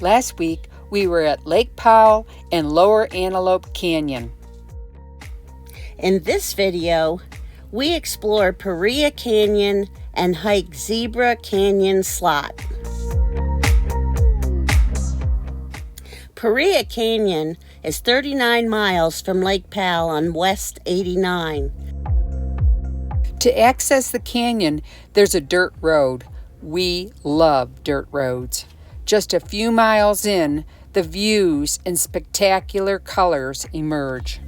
Last week, we were at Lake Powell and Lower Antelope Canyon. In this video, we explore Paria Canyon and hike Zebra Canyon Slot. Paria Canyon is 39 miles from Lake Powell on West 89. To access the canyon, there's a dirt road. We love dirt roads. Just a few miles in, the views and spectacular colors emerge.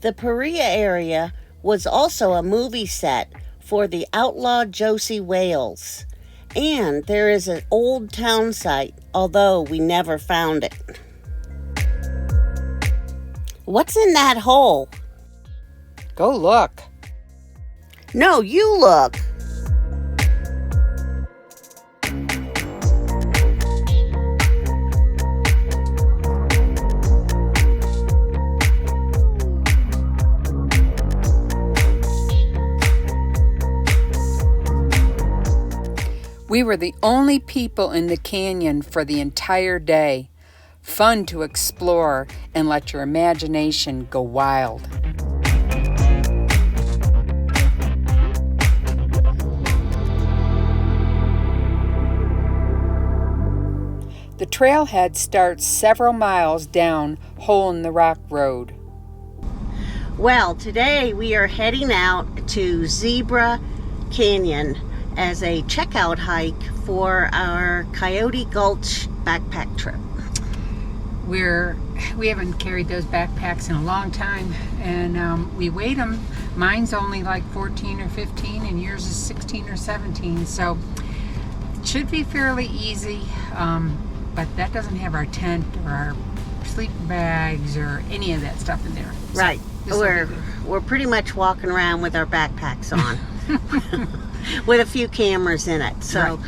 The Paria area was also a movie set for the outlaw Josie Wales, and there is an old town site, although we never found it. What's in that hole? Go look. No, you look. We were the only people in the canyon for the entire day. Fun to explore and let your imagination go wild. The trailhead starts several miles down Hole in the Rock Road. Well, today we are heading out to Zebra Canyon as a checkout hike for our Coyote Gulch backpack trip. We haven't carried those backpacks in a long time, and we weighed them. Mine's only like 14 or 15 and yours is 16 or 17, so it should be fairly easy, but that doesn't have our tent or our sleeping bags or any of that stuff in there. So right, we're pretty much walking around with our backpacks on. With a few cameras in it. So right.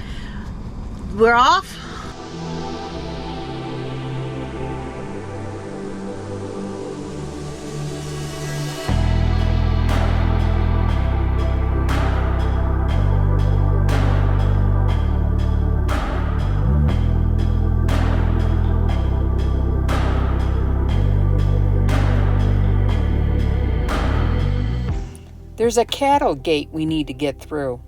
We're off. There's a cattle gate we need to get through.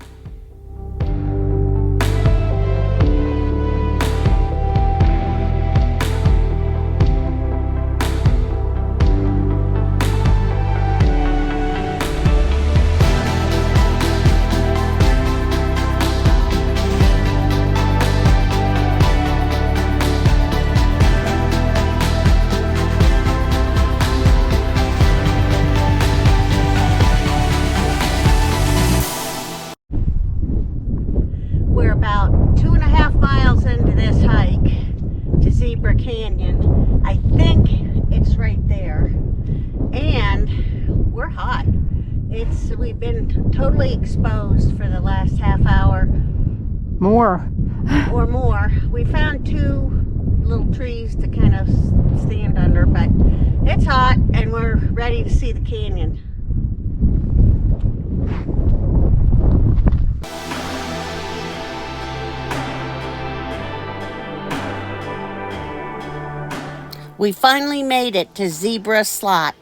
We're about 2.5 miles into this hike to Zebra Canyon. I think it's right there. And we're hot. We've been totally exposed for the last half hour. More. Or more. We found 2 little trees to kind of stand under, but it's hot and we're ready to see the canyon. We finally made it to Zebra Slot.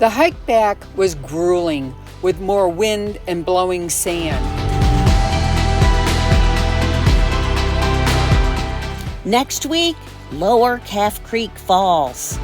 The hike back was grueling, with more wind and blowing sand. Next week, Lower Calf Creek Falls.